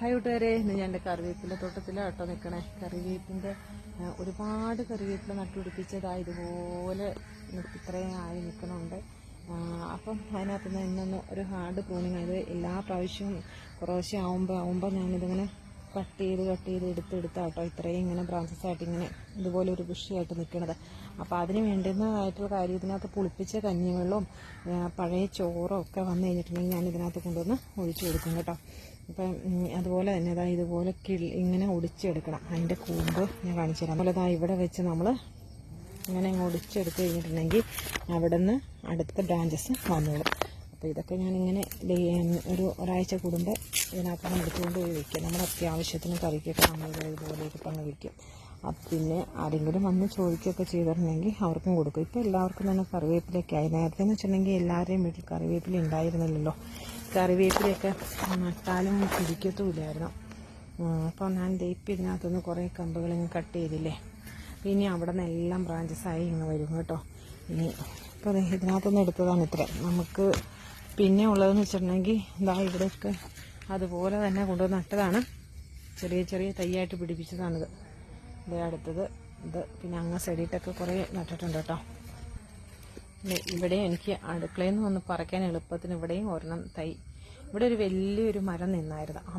Hi കൂട്ടുകാരെ, ഇന്ന് ഞാൻ എൻ്റെ കറിവേപ്പില തോട്ടത്തിലാണ് കേട്ടോ നിൽക്കണേ. കറിവേപ്പിൻ്റെ ഒരുപാട് കറിവേപ്പില നട്ടുപിടിപ്പിച്ചതായി ഇതുപോലെ ഇത്രയും ആയി നിൽക്കണുണ്ട്. അപ്പം അതിനകത്ത് നിന്ന് ഇന്നൊന്ന് ഒരു ഹാർഡ് പ്രൂണിങ് ആയത് എല്ലാ പ്രാവശ്യവും കുറേശ്ശെ ആവുമ്പോൾ ഞാനിതിങ്ങനെ കട്ട് ചെയ്ത് എടുത്താട്ടോ ഇത്രയും ഇങ്ങനെ ബ്രാഞ്ചസ് ആയിട്ട് ഇങ്ങനെ ഇതുപോലെ ഒരു ബുഷിയായിട്ട് നിൽക്കണത്. അപ്പോൾ അതിന് വേണ്ടുന്നതായിട്ടുള്ള കാര്യം ഇതിനകത്ത് പുളിപ്പിച്ച കഞ്ഞിവെള്ളവും പഴയ ചോറും ഒക്കെ വന്നു കഴിഞ്ഞിട്ടുണ്ടെങ്കിൽ ഞാൻ ഇതിനകത്ത് കൊണ്ടുവന്ന് ഒഴിച്ചു കൊടുക്കും കേട്ടോ. അപ്പം അതുപോലെ തന്നെ അതായത് ഇതുപോലെ ഇങ്ങനെ ഒടിച്ചെടുക്കണം. അതിൻ്റെ കൂമ്പ് ഞാൻ കാണിച്ചു തരാം. അതുപോലെ ഇവിടെ വെച്ച് നമ്മൾ ഇങ്ങനെ ഒടിച്ചെടുത്ത് കഴിഞ്ഞിട്ടുണ്ടെങ്കിൽ അവിടെ നിന്ന് അടുത്ത ബ്രാഞ്ചസ് വന്നോളും. അപ്പോൾ ഇതൊക്കെ ഞാനിങ്ങനെ ഒരാഴ്ച കൂടുമ്പോൾ ഇതിനകത്ത് എടുത്തുകൊണ്ട് പോയി വയ്ക്കും. നമ്മുടെ അത്യാവശ്യത്തിന് കറിക്കൊക്കെ നമ്മൾ ഇതുപോലെയൊക്കെ പങ്ക് വയ്ക്കും. പിന്നെ ആരെങ്കിലും വന്ന് ചോദിക്കുകയൊക്കെ ചെയ്തിട്ടുണ്ടെങ്കിൽ അവർക്കും കൊടുക്കും. ഇപ്പോൾ എല്ലാവർക്കും തന്നെ കറിവേപ്പിലൊക്കെ ആയി. നേരത്തെ എന്ന് വെച്ചിട്ടുണ്ടെങ്കിൽ എല്ലാവരുടെയും വീട്ടിൽ കറിവേപ്പില ഉണ്ടായിരുന്നില്ലല്ലോ. കറിവേപ്പിലയൊക്കെ നട്ടാലും പിടിക്കത്തുമില്ലായിരുന്നു. അപ്പോൾ ഞാൻ ഇപ്പം ഇതിനകത്തുനിന്ന് കുറേ കമ്പുകൾ ഇങ്ങനെ കട്ട് ചെയ്തില്ലേ. ഇനി അവിടെ നിന്ന് എല്ലാം ബ്രാഞ്ചസായി ഇങ്ങ് വരും കേട്ടോ. ഇനി ഇപ്പോൾ ഇതിനകത്തുനിന്ന് എടുത്തതാണ് ഇത്ര. നമുക്ക് പിന്നെ ഉള്ളതെന്ന് വെച്ചിട്ടുണ്ടെങ്കിൽ ഇതാ ഇവിടെയൊക്കെ അതുപോലെ തന്നെ കൊണ്ടുവന്ന് നട്ടതാണ്. ചെറിയ തൈയായിട്ട് പിടിപ്പിച്ചതാണിത്. ഇത് അടുത്തത് ഇത് പിന്നെ അങ്ങ് സൈഡിട്ടൊക്കെ കുറേ നട്ടിട്ടുണ്ട് കേട്ടോ. ഇവിടെ എനിക്ക് അടുക്കളയിൽ നിന്ന് വന്ന് പറിക്കാൻ എളുപ്പത്തിന് ഇവിടെയും ഒരെണ്ണം തൈ. ഇവിടെ ഒരു വലിയൊരു മരം നിന്നായിരുന്നു. ആ